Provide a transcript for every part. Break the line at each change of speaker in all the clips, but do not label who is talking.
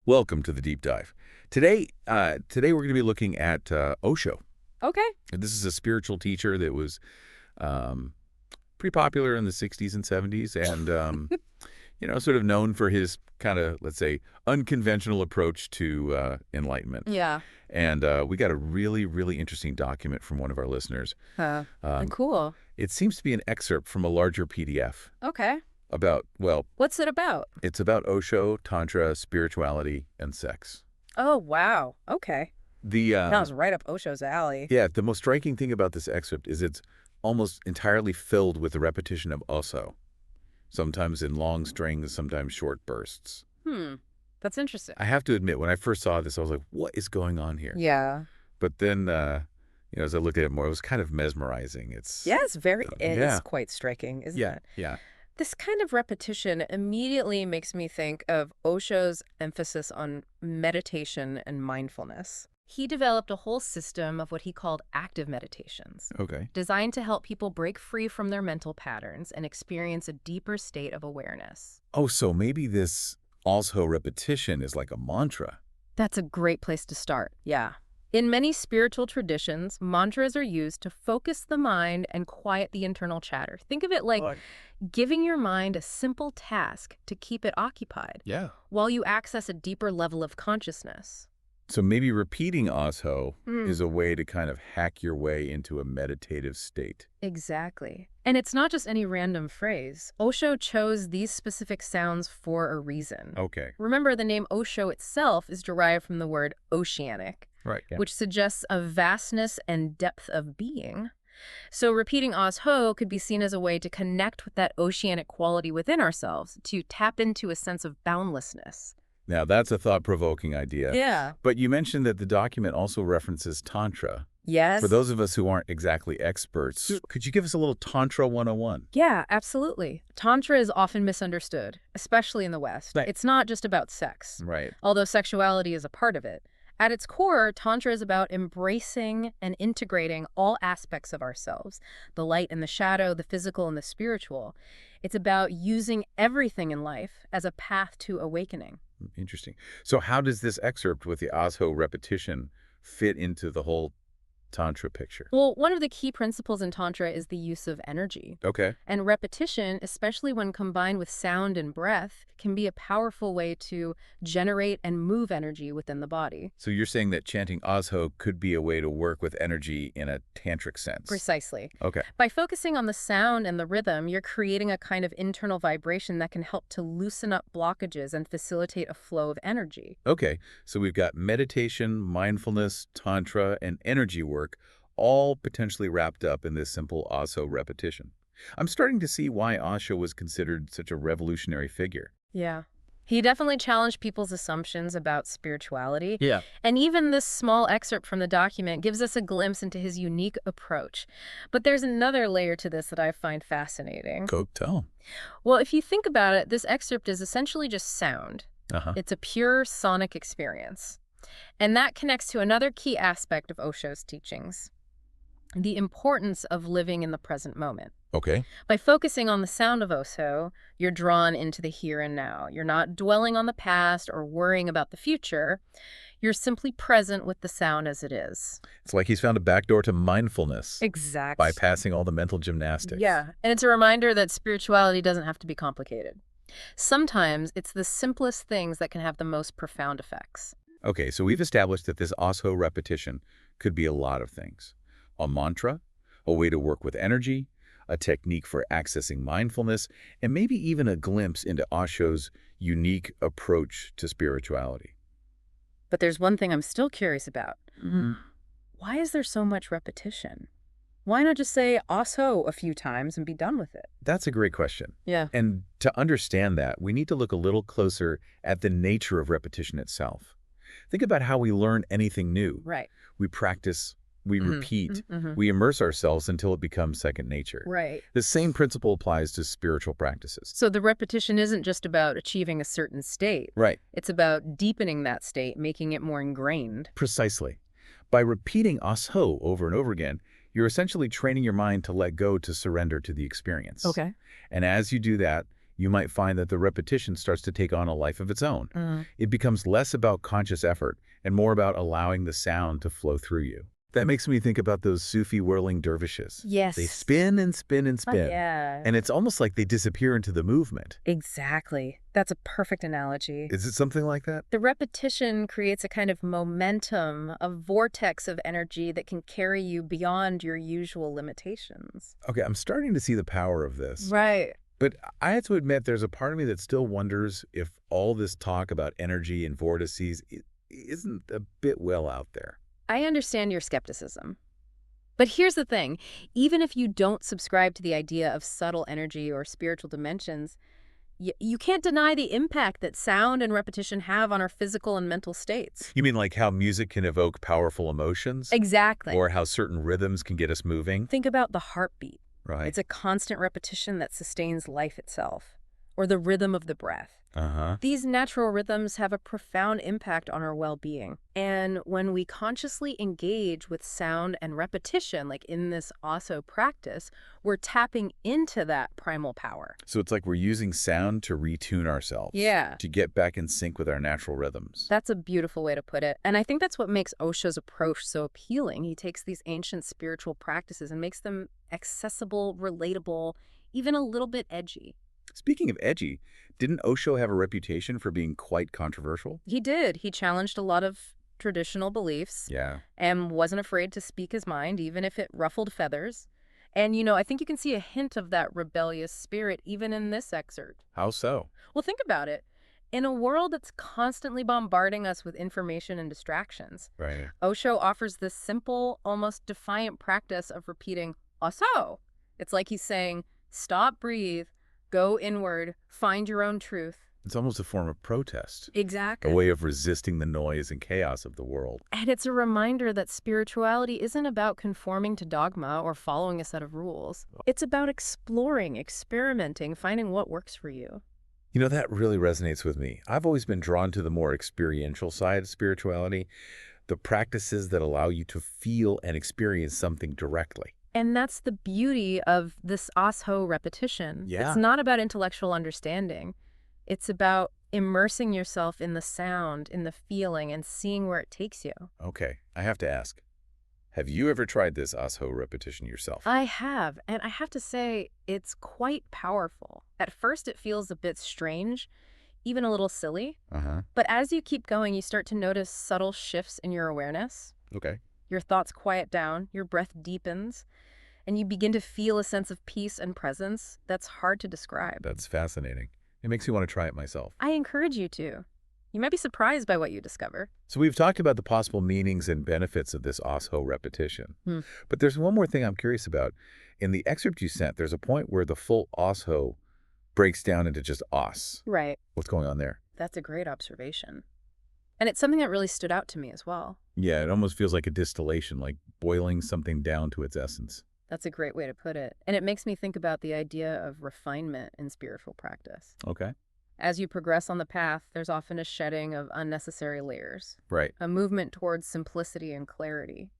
Welcome to the deep dive. Today we're going to be looking at Osho.
Okay.
This is a spiritual teacher that was um, pretty popular in the 60s and 70s, and sort of known for his kind of, let's say, unconventional approach to enlightenment.
Yeah.
And we got a really, really interesting document from one of our listeners. Um,
Cool.
it seems to be an excerpt from a larger PDF
Okay.
about, well,
What's it about?
it's about Osho, Tantra, spirituality, and sex.
Oh, wow. Okay.
The
Sounds right up Osho's alley.
Yeah, the most striking thing about this excerpt is it's almost entirely filled with the repetition of Osho, sometimes in long strings, sometimes short bursts.
That's interesting.
I have to admit, when I first saw this, I was like, what is going on here?
Yeah.
But then, as I looked at it more, it was kind of mesmerizing.
Yeah, it
yeah.
is quite striking, isn't
Yeah,
it?
yeah.
This kind of repetition immediately makes me think of Osho's emphasis on meditation and mindfulness. He developed a whole system of what he called active meditations,
Okay.
designed to help people break free from their mental patterns and experience a deeper state of awareness.
Oh, so maybe this Osho repetition is like a mantra.
That's a great place to start, yeah. In many spiritual traditions, mantras are used to focus the mind and quiet the internal chatter. Think of it like giving your mind a simple task to keep it occupied
Yeah.
while you access a deeper level of consciousness.
So maybe repeating Osho
Hmm.
is a way to kind of hack your way into a meditative state.
Exactly. And it's not just any random phrase. Osho chose these specific sounds for a reason.
Okay.
Remember, the name Osho itself is derived from the word oceanic,
Right. Yeah.
which suggests a vastness and depth of being. So repeating Osho could be seen as a way to connect with that oceanic quality within ourselves, to tap into a sense of boundlessness.
Now, that's a thought-provoking idea.
Yeah.
But you mentioned that the document also references Tantra.
Yes.
For those of us who aren't exactly experts, could you give us a little Tantra 101?
Yeah, absolutely. Tantra is often misunderstood, especially in the West.
Right.
It's not just about sex,
Right.
although sexuality is a part of it. At its core, Tantra is about embracing and integrating all aspects of ourselves, the light and the shadow, the physical and the spiritual. It's about using everything in life as a path to awakening.
Interesting. So how does this excerpt with the Osho repetition fit into the whole Tantra picture?
Well, one of the key principles in Tantra is the use of energy.
Okay.
And repetition, especially when combined with sound and breath, can be a powerful way to generate and move energy within the body.
So you're saying that chanting Osho could be a way to work with energy in a tantric sense?
Precisely.
Okay.
By focusing on the sound and the rhythm, you're creating a kind of internal vibration that can help to loosen up blockages and facilitate a flow of energy.
Okay. So we've got meditation, mindfulness, Tantra, and energy work all potentially wrapped up in this simple Osho repetition. I'm starting to see why Osho was considered such a revolutionary figure.
Yeah. He definitely challenged people's assumptions about spirituality.
Yeah.
And even this small excerpt from the document gives us a glimpse into his unique approach. But there's another layer to this that I find fascinating.
Go tell.
Well, if you think about it, this excerpt is essentially just sound.
Uh-huh.
It's a pure sonic experience. And that connects to another key aspect of Osho's teachings, the importance of living in the present moment.
Okay.
By focusing on the sound of Osho, you're drawn into the here and now. You're not dwelling on the past or worrying about the future. You're simply present with the sound as it is.
It's like he's found a backdoor to mindfulness,
Exactly.
bypassing all the mental gymnastics.
Yeah, and it's a reminder that spirituality doesn't have to be complicated. Sometimes it's the simplest things that can have the most profound effects.
Okay, so we've established that this Osho repetition could be a lot of things. A mantra, a way to work with energy, a technique for accessing mindfulness, and maybe even a glimpse into Osho's unique approach to spirituality.
But there's one thing I'm still curious about. Why is there so much repetition? Why not just say Osho a few times and be done with it?
That's a great question.
Yeah.
And to understand that, we need to look a little closer at the nature of repetition itself. Think about how we learn anything new.
Right.
We practice, we repeat,
Mhm.
we immerse ourselves until it becomes second nature.
Right.
The same principle applies to spiritual practices.
So the repetition isn't just about achieving a certain state.
Right,
It's about deepening that state, making it more ingrained.
precisely. By repeating Osho over and over again, you're essentially training your mind to let go, to surrender to the experience.
Okay.
And as you do that, you might find that the repetition starts to take on a life of its own. It becomes less about conscious effort and more about allowing the sound to flow through you. That makes me think about those Sufi whirling dervishes.
Yes.
They spin and spin and spin.
Yeah.
And it's almost like they disappear into the movement.
Exactly. That's a perfect analogy.
Is it something like that?
The repetition creates a kind of momentum, a vortex of energy that can carry you beyond your usual limitations.
Okay, I'm starting to see the power of this.
Right.
But I have to admit, there's a part of me that still wonders if all this talk about energy and vortices isn't a bit well out there.
I understand your skepticism. But here's the thing. Even if you don't subscribe to the idea of subtle energy or spiritual dimensions, you can't deny the impact that sound and repetition have on our physical and mental states.
You mean like how music can evoke powerful emotions?
Exactly.
Or how certain rhythms can get us moving?
Think about the heartbeat.
Right.
It's a constant repetition that sustains life itself. Or the rhythm of the breath. These natural rhythms have a profound impact on our well-being. And when we consciously engage with sound and repetition, like in this Osho practice, we're tapping into that primal power.
So it's like we're using sound to retune ourselves.
Yeah.
To get back in sync with our natural rhythms.
That's a beautiful way to put it. And I think that's what makes Osho's approach so appealing. He takes these ancient spiritual practices and makes them accessible, relatable, even a little bit edgy.
Speaking of edgy, didn't Osho have a reputation for being quite controversial?
He did. He challenged a lot of traditional beliefs.
Yeah.
And wasn't afraid to speak his mind, even if it ruffled feathers. And, I think you can see a hint of that rebellious spirit even in this excerpt.
How so?
Well, think about it. In a world that's constantly bombarding us with information and distractions,
Right.
Osho offers this simple, almost defiant practice of repeating, Osho. It's like he's saying, stop, breathe, go inward, find your own truth.
It's almost a form of protest.
Exactly.
A way of resisting the noise and chaos of the world.
And it's a reminder that spirituality isn't about conforming to dogma or following a set of rules. It's about exploring, experimenting, finding what works for you.
That really resonates with me. I've always been drawn to the more experiential side of spirituality, the practices that allow you to feel and experience something directly.
And that's the beauty of this Osho repetition.
Yeah.
It's not about intellectual understanding. It's about immersing yourself in the sound, in the feeling, and seeing where it takes you.
Okay, I have to ask. Have you ever tried this Osho repetition yourself?
I have, and I have to say, it's quite powerful. At first, it feels a bit strange, even a little silly. But as you keep going, you start to notice subtle shifts in your awareness.
Okay.
Your thoughts quiet down, your breath deepens, and you begin to feel a sense of peace and presence that's hard to describe.
That's fascinating. It makes me want to try it myself.
I encourage you to. You might be surprised by what you discover.
So we've talked about the possible meanings and benefits of this Osho repetition. But there's one more thing I'm curious about. In the excerpt you sent, there's a point where the full Osho breaks down into just Os.
Right.
What's going on there?
That's a great observation. And it's something that really stood out to me as well.
Yeah, it almost feels like a distillation, like boiling something down to its essence.
That's a great way to put it. And it makes me think about the idea of refinement in spiritual practice.
Okay.
As you progress on the path, there's often a shedding of unnecessary layers.
Right.
A movement towards simplicity and clarity.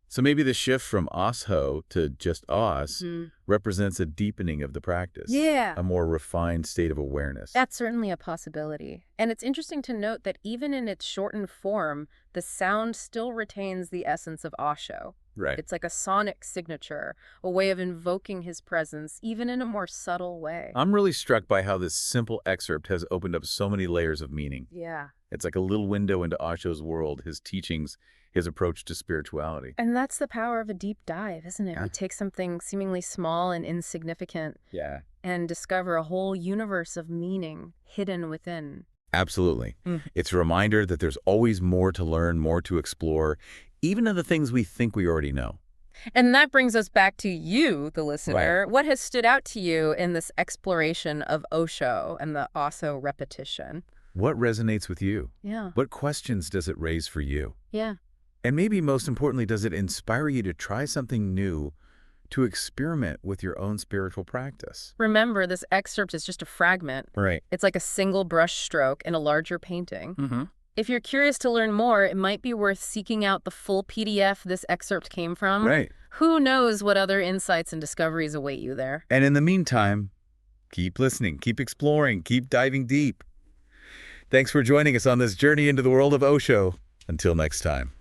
So maybe the shift from Osho to just Os represents a deepening of the practice.
Yeah.
A more refined state of awareness.
That's certainly a possibility. And it's interesting to note that even in its shortened form, the sound still retains the essence of Osho.
Right.
It's like a sonic signature, a way of invoking his presence, even in a more subtle way.
I'm really struck by how this simple excerpt has opened up so many layers of meaning.
Yeah.
It's like a little window into Osho's world, his teachings, his approach to spirituality.
And that's the power of a deep dive, isn't it?
Yeah.
We take something seemingly small and insignificant
Yeah.
and discover a whole universe of meaning hidden within.
Absolutely. It's a reminder that there's always more to learn, more to explore, even in the things we think we already know.
And that brings us back to you, the listener. Right. What has stood out to you in this exploration of Osho and the Osho repetition?
What resonates with you?
Yeah.
What questions does it raise for you?
Yeah.
And maybe most importantly, does it inspire you to try something new, to experiment with your own spiritual practice?
Remember, this excerpt is just a fragment.
Right.
It's like a single brush stroke in a larger painting. If you're curious to learn more, it might be worth seeking out the full PDF this excerpt came from.
Right.
Who knows what other insights and discoveries await you there?
And in the meantime, Keep listening, keep exploring, keep diving deep. Thanks for joining us on this journey into the world of Osho. Until next time.